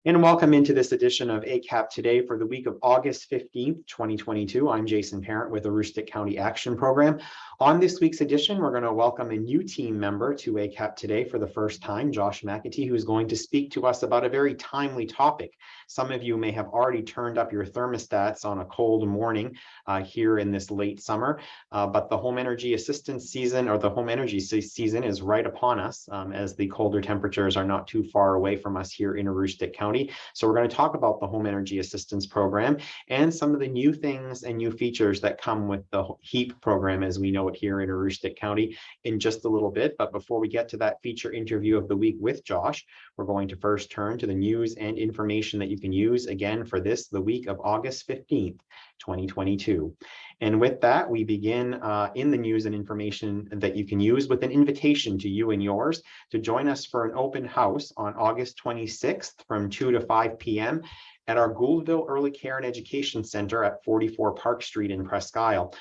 And welcome into this edition of ACAP Today for the week of August 15th, 2022. I'm Jason Parent with Aroostook County Action Program. On this week's edition, we're going to welcome a new team member to ACAP Today for the first time, Josh McAtee, who is going to speak to us about a very timely topic. Some of you may have already turned up your thermostats on a cold morning here in this late summer, but the home energy assistance season or the home energy season is right upon us as the colder temperatures are not too far away from us here in Aroostook County. So we're going to talk about the Home Energy Assistance Program and some of the new things and new features that come with the HEAP program as we know it here in Aroostook County in just a little bit. But before we get to that feature interview of the week with Josh, we're going to first turn to the news and information that you can use again for the week of August 15th, 2022. And with that, we begin in the news and information that you can use with an invitation to you and yours to join us for an open house on August 26th from 2 to 5 p.m. at our Gouldville Early Care and Education Center at 44 Park Street in Presque Isle.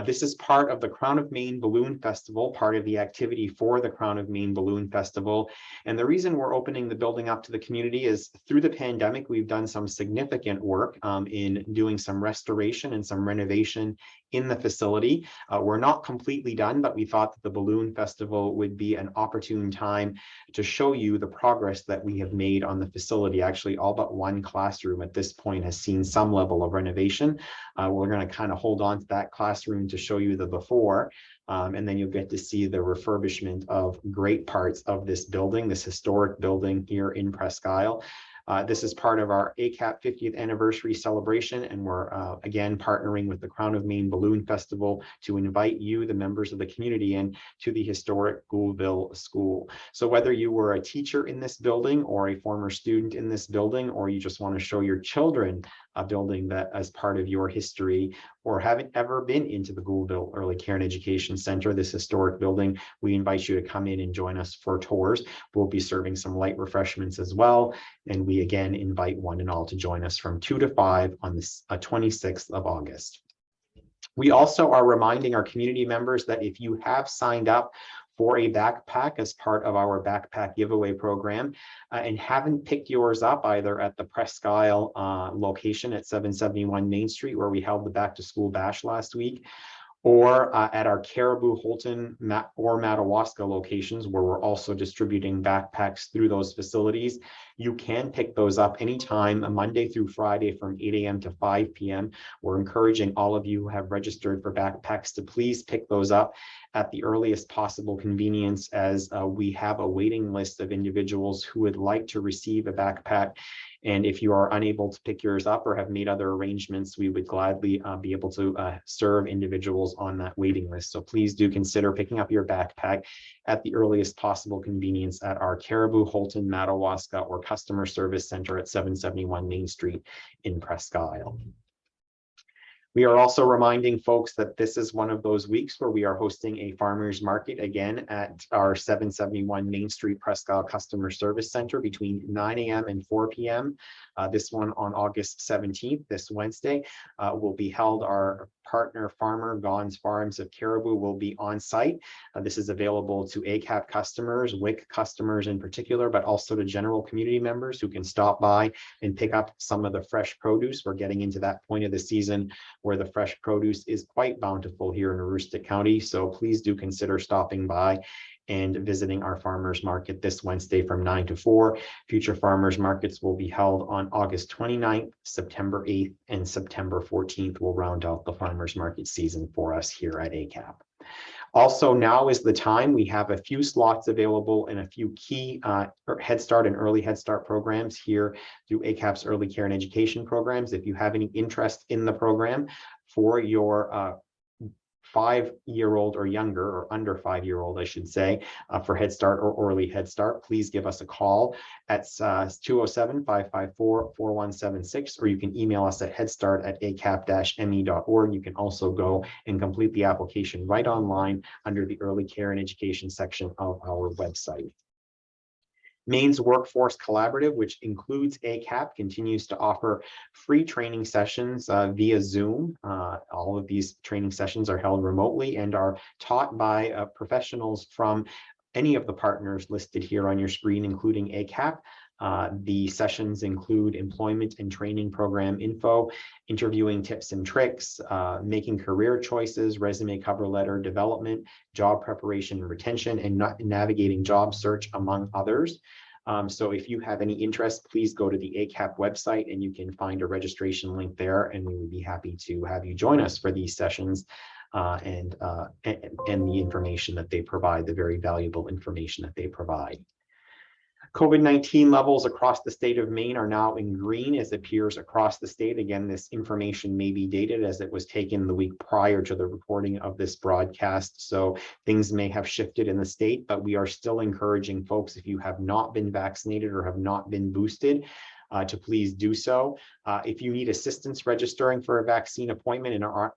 This is part of the Crown of Maine Balloon Festival, part of the activity for the Crown of Maine Balloon Festival. And the reason we're opening the building up to the community is through the pandemic, we've done some significant work in doing some restoration and some renovation in the facility. We're not completely done, but we thought that the Balloon Festival would be an opportune time to show you the progress that we have made on the facility. Actually, all but one classroom at this point has seen some level of renovation. We're going to kind of hold on to that classroom to show you the before, and then you'll get to see the refurbishment of great parts of this building, this historic building here in Presque Isle. This is part of our ACAP 50th anniversary celebration, and we're again partnering with the Crown of Maine Balloon Festival to invite you, the members of the community, in to the historic Gouldville School. So whether you were a teacher in this building or a former student in this building, or you just want to show your children a building that as part of your history, or haven't ever been into the Gouldville Early Care and Education Center, this historic building, we invite you to come in and join us for tours. We'll be serving some light refreshments as well. And we again invite one and all to join us from 2 to 5 on the 26th of August. We also are reminding our community members that if you have signed up for a backpack as part of our backpack giveaway program and haven't picked yours up either at the Presque Isle location at 771 Main Street, where we held the back to school bash last week, or at our Caribou, Holton, or Madawaska locations, where we're also distributing backpacks through those facilities. You can pick those up anytime, Monday through Friday from 8 a.m. to 5 p.m. We're encouraging all of you who have registered for backpacks to please pick those up at the earliest possible convenience, as we have a waiting list of individuals who would like to receive a backpack. And if you are unable to pick yours up or have made other arrangements, we would gladly be able to serve individuals on that waiting list. So please do consider picking up your backpack at the earliest possible convenience at our Caribou, Holton, Madawaska, or Customer Service Center at 771 Main Street in Presque Isle. We are also reminding folks that this is one of those weeks where we are hosting a farmers market again at our 771 Main Street Presque Isle Customer Service Center between 9 a.m. and 4 p.m. This one on August 17th, this Wednesday, will be held. Our partner farmer, Gons Farms of Caribou, will be on site. This is available to ACAP customers, WIC customers in particular, but also to general community members who can stop by and pick up some of the fresh produce. We're getting into that point of the season where the fresh produce is quite bountiful here in Aroostook County. So please do consider stopping by and visiting our farmers market this Wednesday from 9 to 4. Future farmers markets will be held on August 29th, September 8th, and September 14th will round out the farmers market season for us here at ACAP. Also, now is the time. We have a few slots available in a few key Head Start and Early Head Start programs here through ACAP's Early Care and Education programs. If you have any interest in the program for your 5-year-old or younger, or under 5-year-old, I should say, for Head Start or Early Head Start, please give us a call at 207-554-4176, or you can email us at headstart@acap-me.org. You can also go and complete the application right online under the Early Care and Education section of our website. Maine's Workforce Collaborative, which includes ACAP, continues to offer free training sessions via Zoom. All of these training sessions are held remotely and are taught by professionals from any of the partners listed here on your screen, including ACAP. The sessions include employment and training program info, interviewing tips and tricks, making career choices, resume cover letter development, job preparation and retention, and navigating job search, among others. So if you have any interest, please go to the ACAP website and you can find a registration link there, and we would be happy to have you join us for these sessions and the information that they provide, the very valuable information that they provide. COVID-19 levels across the state of Maine are now in green as it appears across the state. Again, this information may be dated as it was taken the week prior to the recording of this broadcast. So things may have shifted in the state, but we are still encouraging folks, if you have not been vaccinated or have not been boosted, to please do so. If you need assistance registering for a vaccine appointment and are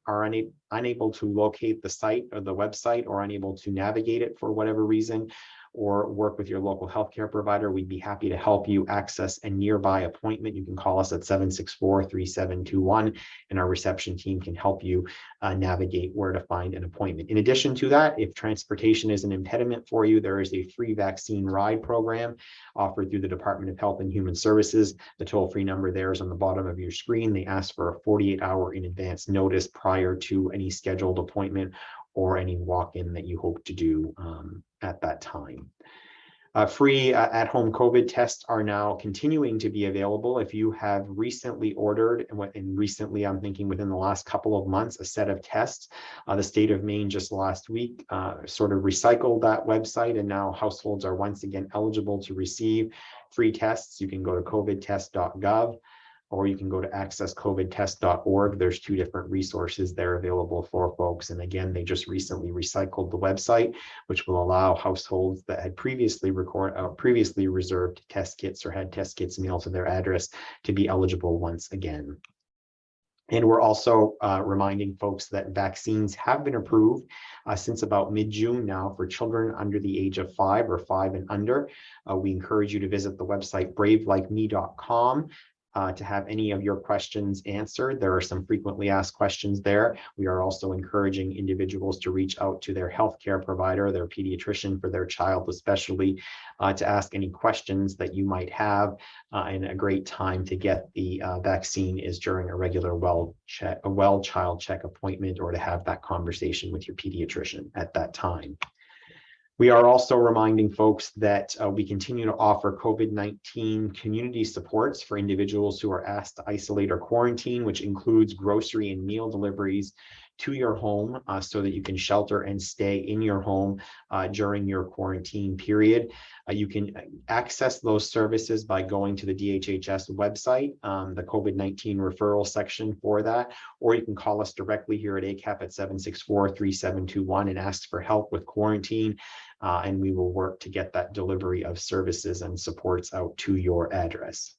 unable to locate the site or the website, or unable to navigate it for whatever reason, or work with your local healthcare provider, we'd be happy to help you access a nearby appointment. You can call us at 764-3721, and our reception team can help you navigate where to find an appointment. In addition to that, if transportation is an impediment for you, there is a free vaccine ride program offered through the Department of Health and Human Services. The toll-free number there is on the bottom of your screen. They ask for a 48-hour in advance notice prior to any scheduled appointment or any walk-in that you hope to do at that time. Free at-home COVID tests are now continuing to be available. If you have recently ordered, and recently I'm thinking within the last couple of months, a set of tests, the state of Maine just last week sort of recycled that website, and now households are once again eligible to receive free tests. You can go to covidtest.gov, or you can go to accesscovidtest.org. There's two different resources there available for folks. And again, they just recently recycled the website, which will allow households that had previously reserved test kits or had test kits mailed to their address to be eligible once again. And we're also reminding folks that vaccines have been approved since about mid-June now for children under the age of 5 or 5 and under. We encourage you to visit the website bravelikeme.com to have any of your questions answered. There are some frequently asked questions there. We are also encouraging individuals to reach out to their healthcare provider, their pediatrician for their child especially, to ask any questions that you might have. And a great time to get the vaccine is during a regular well child check appointment, or to have that conversation with your pediatrician at that time. We are also reminding folks that we continue to offer COVID-19 community supports for individuals who are asked to isolate or quarantine, which includes grocery and meal deliveries to your home so that you can shelter and stay in your home during your quarantine period. You can access those services by going to the DHHS website, the COVID-19 referral section for that, or you can call us directly here at ACAP at 764-3721 and ask for help with quarantine, and we will work to get that delivery of services and supports out to your address.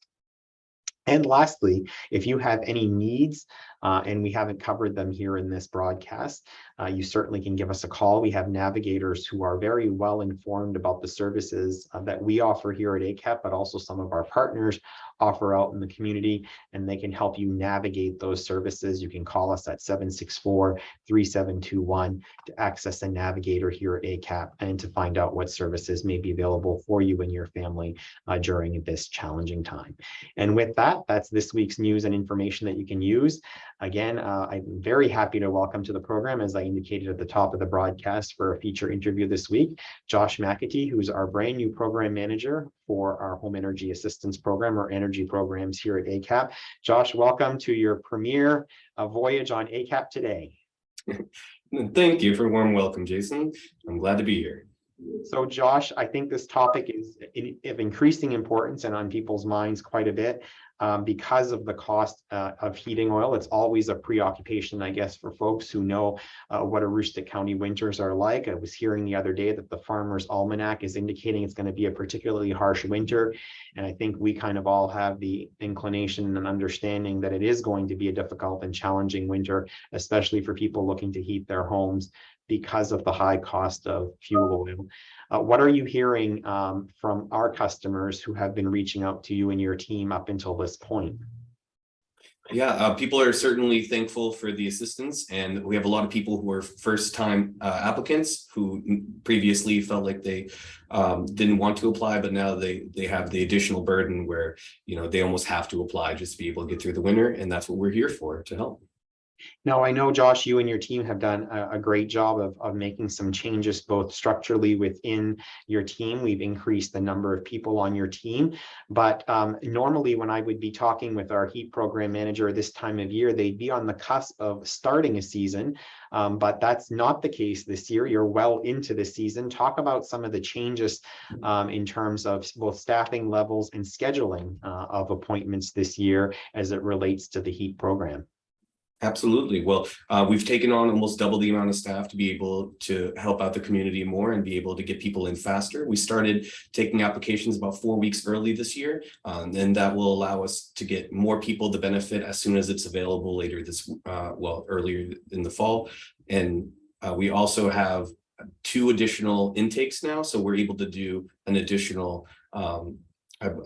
And lastly, if you have any needs and we haven't covered them here in this broadcast, you certainly can give us a call. We have navigators who are very well informed about the services that we offer here at ACAP, but also some of our partners offer out in the community, and they can help you navigate those services. You can call us at 764-3721 to access a navigator here at ACAP and to find out what services may be available for you and your family during this challenging time. And with that, that's this week's news and information that you can use. Again, I'm very happy to welcome to the program, as I indicated at the top of the broadcast, for a feature interview this week, Josh McAtee, who's our brand new program manager for our home energy assistance program, or energy programs here at ACAP. Josh, welcome to your premiere voyage on ACAP today. Thank you for a warm welcome, Jason. I'm glad to be here. So Josh, I think this topic is of increasing importance and on people's minds quite a bit because of the cost of heating oil. It's always a preoccupation, I guess, for folks who know what Aroostook County winters are like. I was hearing the other day that the Farmer's Almanac is indicating it's going to be a particularly harsh winter. And I think we kind of all have the inclination and understanding that it is going to be a difficult and challenging winter, especially for people looking to heat their homes because of the high cost of fuel oil. What are you hearing from our customers who have been reaching out to you and your team up until this point? Yeah, people are certainly thankful for the assistance, and we have a lot of people who are first-time applicants who previously felt like they didn't want to apply, but now they have the additional burden where they almost have to apply just to be able to get through the winter, and that's what we're here for, to help. Now, I know, Josh, you and your team have done a great job of making some changes, both structurally within your team. We've increased the number of people on your team. But normally when I would be talking with our HEAP program manager this time of year, they'd be on the cusp of starting a season. But that's not the case this year. You're well into the season. Talk about some of the changes in terms of both staffing levels and scheduling of appointments this year as it relates to the HEAP program. Absolutely. Well, we've taken on almost double the amount of staff to be able to help out the community more and be able to get people in faster. We started taking applications about 4 weeks early this year, and that will allow us to get more people the benefit as soon as it's available later earlier in the fall. And we also have 2 additional intakes now, so we're able to do an additional, I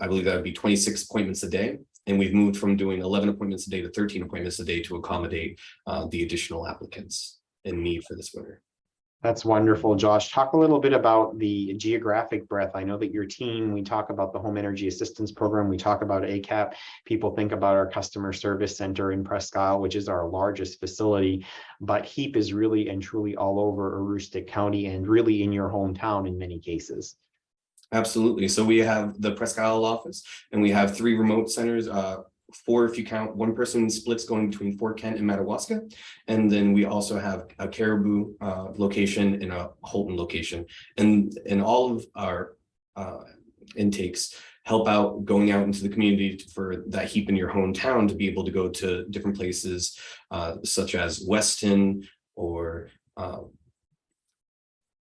believe that would be 26 appointments a day. And we've moved from doing 11 appointments a day to 13 appointments a day to accommodate the additional applicants in need for this winter. That's wonderful, Josh. Talk a little bit about the geographic breadth. I know that your team, we talk about the Home Energy Assistance Program, we talk about ACAP. People think about our customer service center in Presque Isle, which is our largest facility, but HEAP is really and truly all over Aroostook County and really in your hometown in many cases. Absolutely. So we have the Presque Isle office, and we have 3 remote centers, 4 if you count one person splits going between Fort Kent and Madawaska. And then we also have a Caribou location and a Holton location. And all of our intakes help out going out into the community for that HEAP in your hometown to be able to go to different places such as Weston or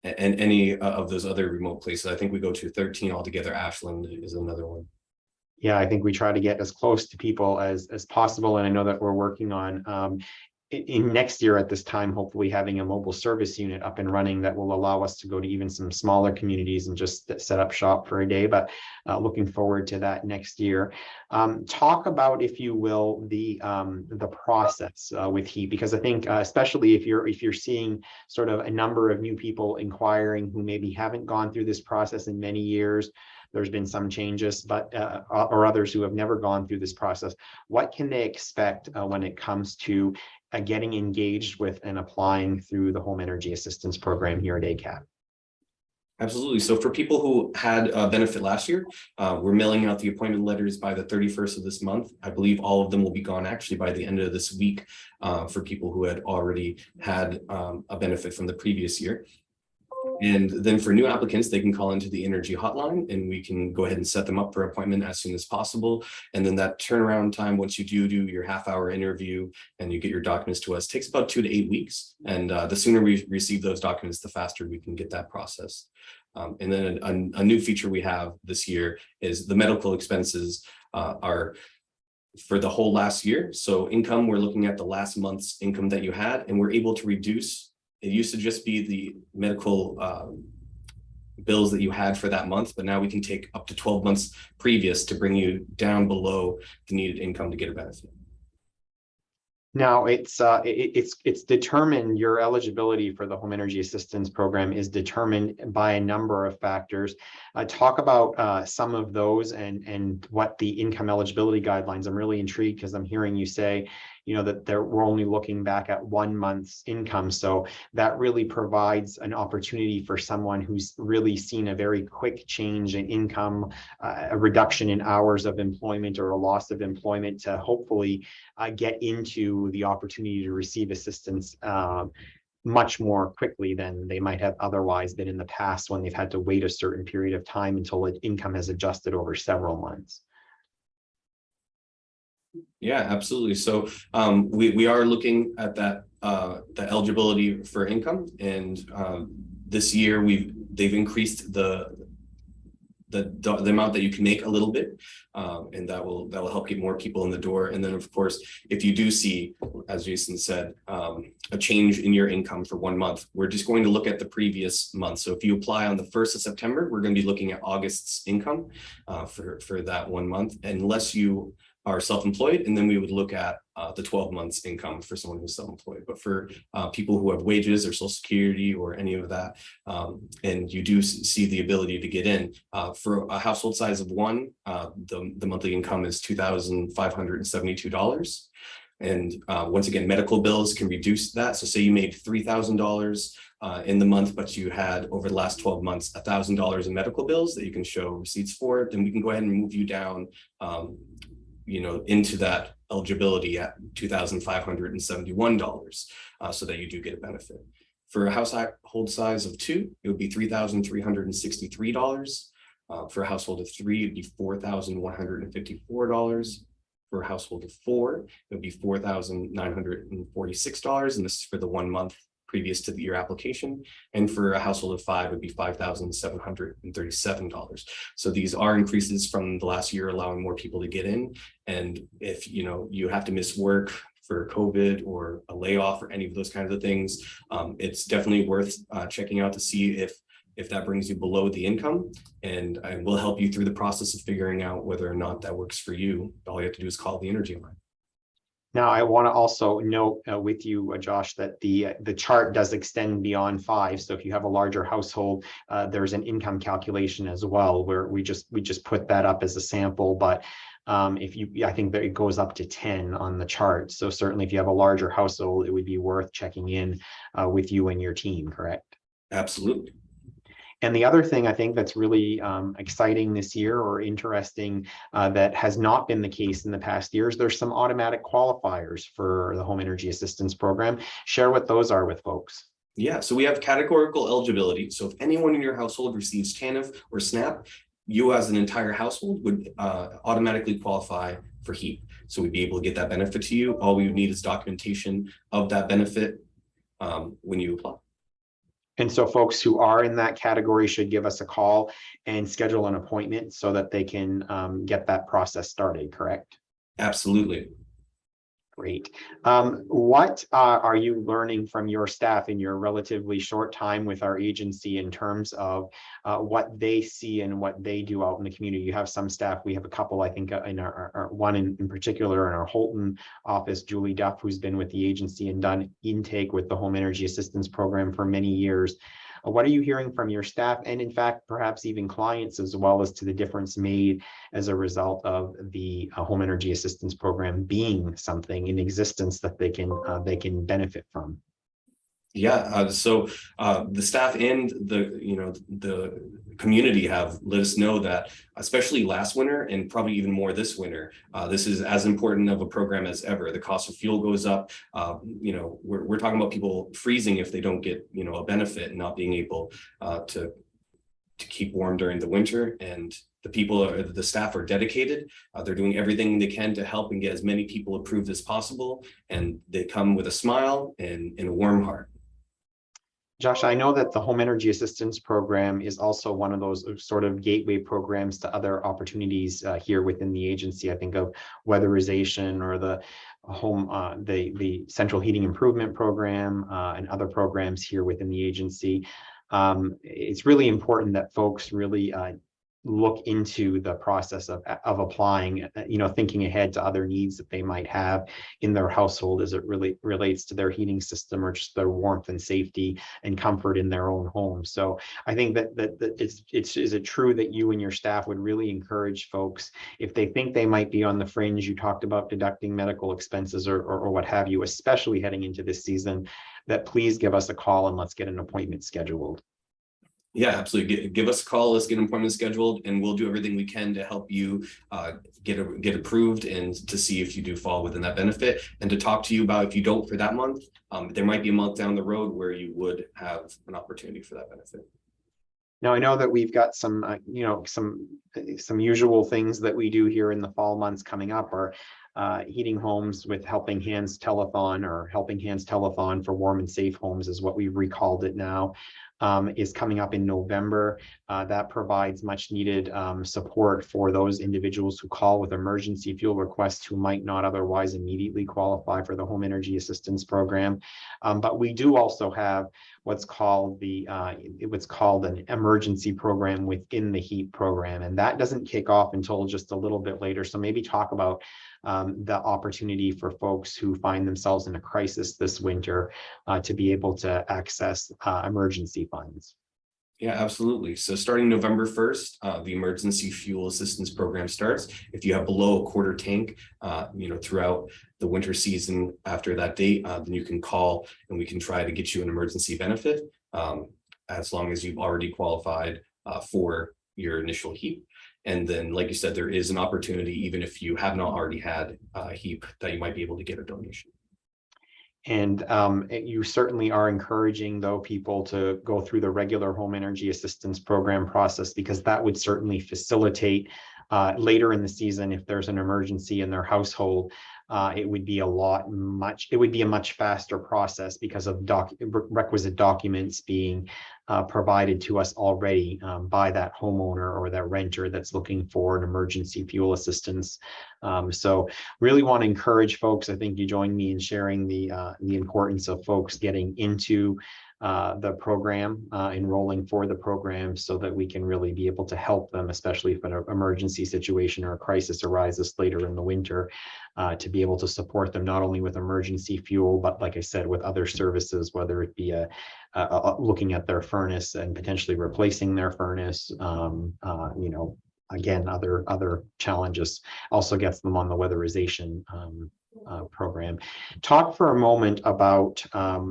and any of those other remote places. I think we go to 13 altogether. Ashland is another one. Yeah, I think we try to get as close to people as possible. And I know that we're working on in next year at this time, hopefully having a mobile service unit up and running that will allow us to go to even some smaller communities and just set up shop for a day, but looking forward to that next year. Talk about, if you will, the process with HEAP, because I think especially if you're seeing sort of a number of new people inquiring who maybe haven't gone through this process in many years. There's been some changes, but or others who have never gone through this process. What can they expect when it comes to getting engaged with and applying through the Home Energy Assistance Program here at ACAP? Absolutely. So for people who had a benefit last year, we're mailing out the appointment letters by the 31st of this month. I believe all of them will be gone actually by the end of this week for people who had already had a benefit from the previous year. And then for new applicants, they can call into the energy hotline and we can go ahead and set them up for appointment as soon as possible. And then that turnaround time, once you do your half-hour interview and you get your documents to us, takes about 2 to 8 weeks. And the sooner we receive those documents, the faster we can get that processed. And then a new feature we have this year is the medical expenses are for the whole last year. So income, we're looking at the last month's income that you had, and we're able to reduce. It used to just be the medical bills that you had for that month, but now we can take up to 12 months previous to bring you down below the needed income to get a benefit. Now it's determined, your eligibility for the Home Energy Assistance Program is determined by a number of factors. Talk about some of those and what the income eligibility guidelines. I'm really intrigued because I'm hearing you say, that we're only looking back at 1 month's income. So that really provides an opportunity for someone who's really seen a very quick change in income, a reduction in hours of employment or a loss of employment to hopefully get into the opportunity to receive assistance much more quickly than they might have otherwise been in the past when they've had to wait a certain period of time until income has adjusted over several months. Yeah, absolutely. So we are looking at that the eligibility for income, and this year they've increased the amount that you can make a little bit, and that will help get more people in the door. And then of course, if you do see, as Jason said, a change in your income for 1 month, we're just going to look at the previous month. So if you apply on the 1st of September, we're going to be looking at August's income for that 1 month, unless you are self-employed, and then we would look at the 12 months income for someone who's self-employed. But for people who have wages or Social Security or any of that, and you do see the ability to get in, for a household size of one, the monthly income is $2,572. And once again, medical bills can reduce that. So say you made $3,000 in the month, but you had over the last 12 months $1,000 in medical bills that you can show receipts for, then we can go ahead and move you down into that eligibility at $2,571, so that you do get a benefit. For a household size of two, it would be $3,363. For a household of three, it'd be $4,154. For a household of four, it would be $4,946, and this is for the 1 month previous to your application. And for a household of five, it would be $5,737. So these are increases from the last year, allowing more people to get in. And if you have to miss work for COVID or a layoff or any of those kinds of things, it's definitely worth checking out to see if that brings you below the income, and I will help you through the process of figuring out whether or not that works for you. All you have to do is call the energy line. Now, I want to also note with you, Josh, that the chart does extend beyond five. So if you have a larger household, there's an income calculation as well, where we just put that up as a sample. But I think that it goes up to 10 on the chart. So certainly, if you have a larger household, it would be worth checking in with you and your team. Correct? Absolutely. And the other thing I think that's really exciting this year or interesting that has not been the case in the past years, there's some automatic qualifiers for the Home Energy Assistance Program. Share what those are with folks. Yeah, so we have categorical eligibility. So if anyone in your household receives TANF or SNAP, you as an entire household would automatically qualify for HEAP. So we'd be able to get that benefit to you. All we would need is documentation of that benefit when you apply. And so folks who are in that category should give us a call and schedule an appointment so that they can get that process started, correct? Absolutely. Great. What are you learning from your staff in your relatively short time with our agency in terms of what they see and what they do out in the community? You have some staff, we have a couple, I think, in our one in particular in our Holton office, Julie Duff, who's been with the agency and done intake with the Home Energy Assistance Program for many years. What are you hearing from your staff and, in fact, perhaps even clients as well as to the difference made as a result of the Home Energy Assistance Program being something in existence that they can benefit from? Yeah, so the staff and the community have let us know that, especially last winter and probably even more this winter, this is as important of a program as ever. The cost of fuel goes up. We're talking about people freezing if they don't get a benefit and not being able to keep warm during the winter. And the staff are dedicated. They're doing everything they can to help and get as many people approved as possible. And they come with a smile and a warm heart. Josh, I know that the Home Energy Assistance Program is also one of those sort of gateway programs to other opportunities here within the agency. I think of weatherization or the the Central Heating Improvement Program and other programs here within the agency. It's really important that folks really look into the process of applying, thinking ahead to other needs that they might have in their household as it really relates to their heating system or just their warmth and safety and comfort in their own home. So I think that is it true that you and your staff would really encourage folks, if they think they might be on the fringe, you talked about deducting medical expenses or what have you, especially heading into this season, that please give us a call and let's get an appointment scheduled. Yeah, absolutely. Give us a call. Let's get an appointment scheduled, and we'll do everything we can to help you get approved and to see if you do fall within that benefit, and to talk to you about if you don't for that month. There might be a month down the road where you would have an opportunity for that benefit. Now, I know that we've got some, some usual things that we do here in the fall months coming up are heating homes with Helping Hands Telethon, or Helping Hands Telethon for Warm and Safe Homes is what we've recalled it now. is coming up in November. That provides much needed support for those individuals who call with emergency fuel requests who might not otherwise immediately qualify for the Home Energy Assistance Program. But we do also have what's called an emergency program within the HEAP program, and that doesn't kick off until just a little bit later. So maybe talk about the opportunity for folks who find themselves in a crisis this winter to be able to access emergency funds. Yeah, absolutely. So starting November 1st, the emergency fuel assistance program starts. If you have below a quarter tank, throughout the winter season after that date, then you can call and we can try to get you an emergency benefit as long as you've already qualified for your initial HEAP. And then, like you said, there is an opportunity, even if you have not already had HEAP, that you might be able to get a donation. And you certainly are encouraging, though, people to go through the regular Home Energy Assistance Program process, because that would certainly facilitate later in the season, if there's an emergency in their household, it would be a much faster process because of requisite documents being provided to us already by that homeowner or that renter that's looking for an emergency fuel assistance. So really want to encourage folks. I think you join me in sharing the importance of folks getting into the program, enrolling for the program, so that we can really be able to help them, especially if an emergency situation or a crisis arises later in the winter, to be able to support them not only with emergency fuel, but like I said, with other services, whether it be looking at their furnace and potentially replacing their furnace, again, other challenges. Also gets them on the weatherization program. Talk for a moment about,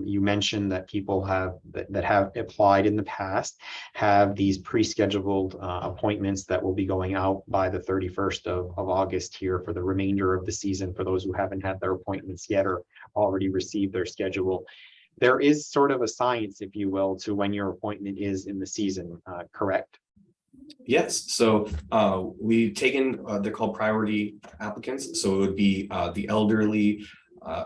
you mentioned that people that have applied in the past have these pre-scheduled appointments that will be going out by the 31st of August here for the remainder of the season, for those who haven't had their appointments yet or already received their schedule. There is sort of a science, if you will, to when your appointment is in the season, correct? Yes, so we've taken, they're called priority applicants. So it would be the elderly,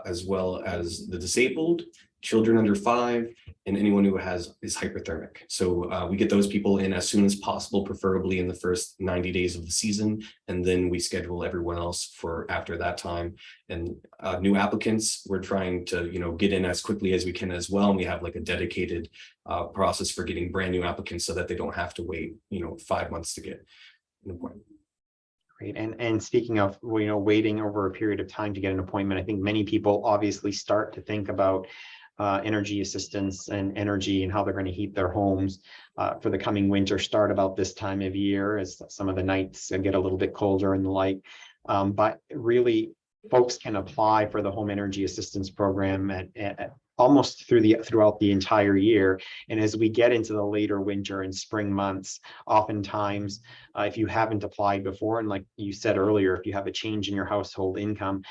as well as the disabled, children under 5, and anyone who is hyperthermic. So we get those people in as soon as possible, preferably in the first 90 days of the season. And then we schedule everyone else for after that time. And new applicants, we're trying to, get in as quickly as we can as well. And we have like a dedicated process for getting brand new applicants so that they don't have to wait, 5 months to get an appointment. Great. And speaking of, waiting over a period of time to get an appointment, I think many people obviously start to think about energy assistance and energy and how they're going to heat their homes for the coming winter start about this time of year, as some of the nights get a little bit colder and the like. But really, folks can apply for the Home Energy Assistance Program at almost throughout the entire year. And as we get into the later winter and spring months, oftentimes, if you haven't applied before, and like you said earlier, if you have a change in your household income,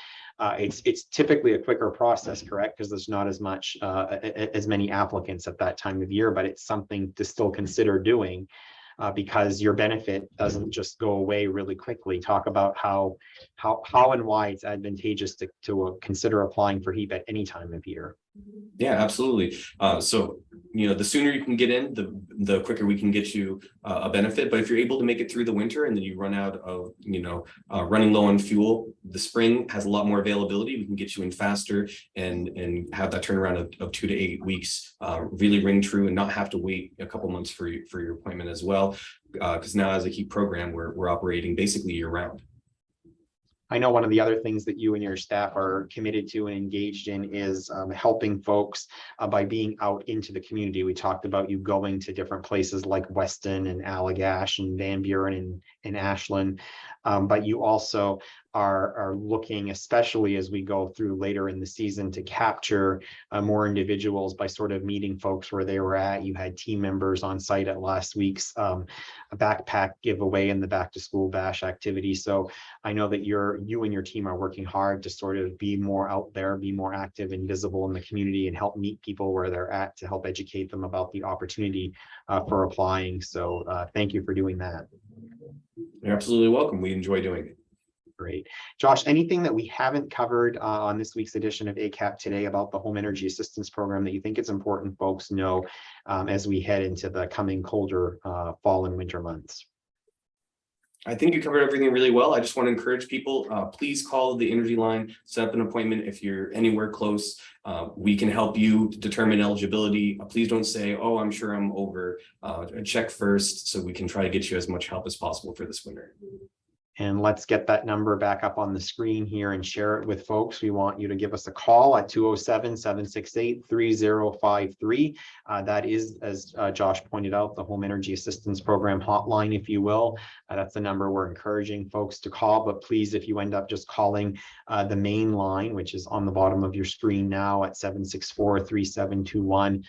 it's typically a quicker process, correct? Because there's not as many applicants at that time of year, but it's something to still consider doing because your benefit doesn't just go away really quickly. Talk about how and why it's advantageous to consider applying for HEAP at any time of year. Yeah, absolutely. So, the sooner you can get in, the quicker we can get you a benefit. But if you're able to make it through the winter and then you run out of, running low on fuel, the spring has a lot more availability. We can get you in faster and have that turnaround of 2 to 8 weeks really ring true and not have to wait a couple months for your appointment as well. Because now as a HEAP program, we're operating basically year round. I know one of the other things that you and your staff are committed to and engaged in is helping folks by being out into the community. We talked about you going to different places like Weston and Allagash and Van Buren and Ashland, but you also are looking, especially as we go through later in the season, to capture more individuals by sort of meeting folks where they were at. You had team members on site at last week's backpack giveaway and the back to school bash activity. So I know that you and your team are working hard to sort of be more out there, be more active and visible in the community, and help meet people where they're at to help educate them about the opportunity for applying. So thank you for doing that. You're absolutely welcome. We enjoy doing it. Great. Great. Josh, anything that we haven't covered on this week's edition of ACAP today about the Home Energy Assistance Program that you think it's important folks know as we head into the coming colder fall and winter months? I think you covered everything really well. I just want to encourage people, please call the energy line, set up an appointment if you're anywhere close. We can help you determine eligibility. Please don't say, oh, I'm sure I'm over. Check first so we can try to get you as much help as possible for this winter. And let's get that number back up on the screen here and share it with folks. We want you to give us a call at 207-768-3053. That is, as Josh pointed out, the Home Energy Assistance Program hotline, if you will. That's the number we're encouraging folks to call. But please, if you end up just calling the main line, which is on the bottom of your screen now at 764-3721,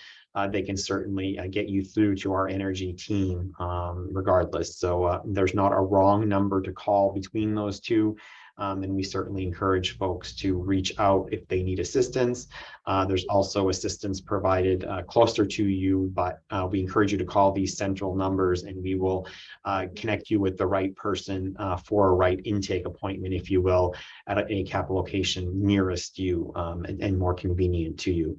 they can certainly get you through to our energy team regardless. So there's not a wrong number to call between those two. And we certainly encourage folks to reach out if they need assistance. There's also assistance provided closer to you, but we encourage you to call these central numbers and we will connect you with the right person for a right intake appointment, if you will, at an ACAP location nearest you and more convenient to you.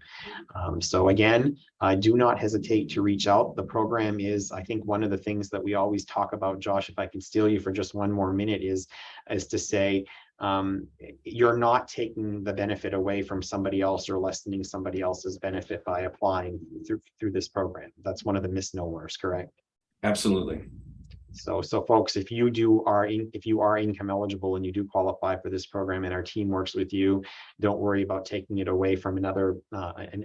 So again, do not hesitate to reach out. The program is, I think, one of the things that we always talk about, Josh, if I can steal you for just one more minute, is to say, you're not taking the benefit away from somebody else or lessening somebody else's benefit by applying through this program. That's one of the misnomers, correct? Absolutely. So folks, if you are income eligible and you do qualify for this program and our team works with you, don't worry about taking it away from an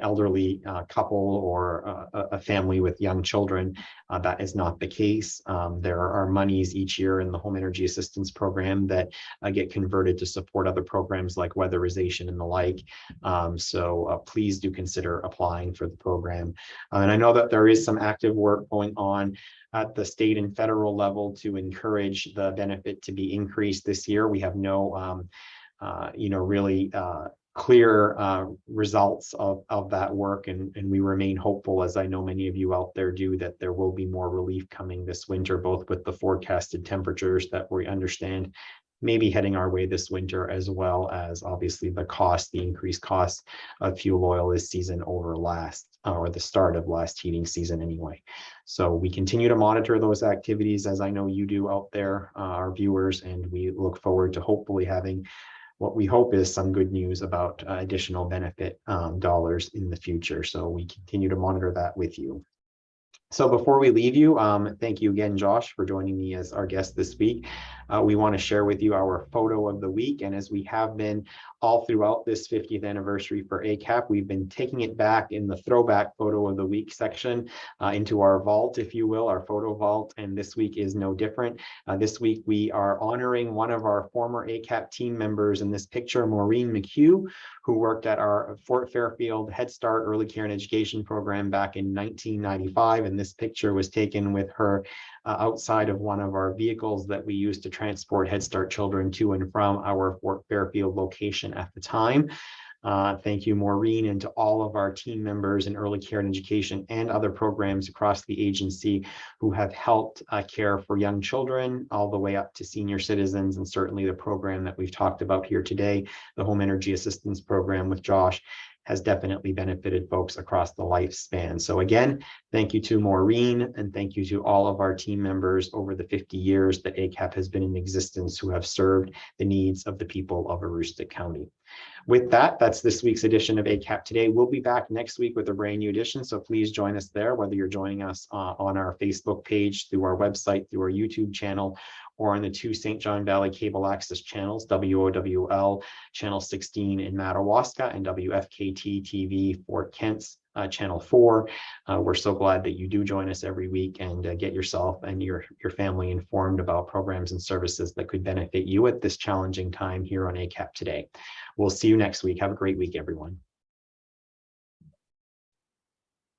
elderly couple or a family with young children. That is not the case. There are monies each year in the Home Energy Assistance Program that get converted to support other programs like weatherization and the like. So please do consider applying for the program. And I know that there is some active work going on at the state and federal level to encourage the benefit to be increased this year. We have no, really clear results of that work, and we remain hopeful, as I know many of you out there do, that there will be more relief coming this winter, both with the forecasted temperatures that we understand maybe heading our way this winter, as well as obviously the increased cost of fuel oil this season over or the start of last heating season anyway. So we continue to monitor those activities, as I know you do out there, our viewers, and we look forward to hopefully having what we hope is some good news about additional benefit dollars in the future. So we continue to monitor that with you. So before we leave you, thank you again, Josh, for joining me as our guest this week. We want to share with you our photo of the week. And as we have been all throughout this 50th anniversary for ACAP, we've been taking it back in the throwback photo of the week section into our vault, if you will, our photo vault. And this week is no different. This week, we are honoring one of our former ACAP team members in this picture, Maureen McHugh, who worked at our Fort Fairfield Head Start Early Care and Education program back in 1995. And this picture was taken with her outside of one of our vehicles that we used to transport Head Start children to and from our Fort Fairfield location at the time. Thank you, Maureen, and to all of our team members in early care and education and other programs across the agency who have helped care for young children all the way up to senior citizens, and certainly the program that we've talked about here today, the Home Energy Assistance Program with Josh, has definitely benefited folks across the lifespan. So again, thank you to Maureen, and thank you to all of our team members over the 50 years that ACAP has been in existence who have served the needs of the people of Aroostook County. With that, that's this week's edition of ACAP Today. We'll be back next week with a brand new edition, so please join us there, whether you're joining us on our Facebook page, through our website, through our YouTube channel, or on the two St. John Valley cable access channels, WOWL channel 16 in Madawaska and WFKT TV Fort Kent's channel 4. We're so glad that you do join us every week and get yourself and your family informed about programs and services that could benefit you at this challenging time here on ACAP Today. We'll see you next week. Have a great week, everyone.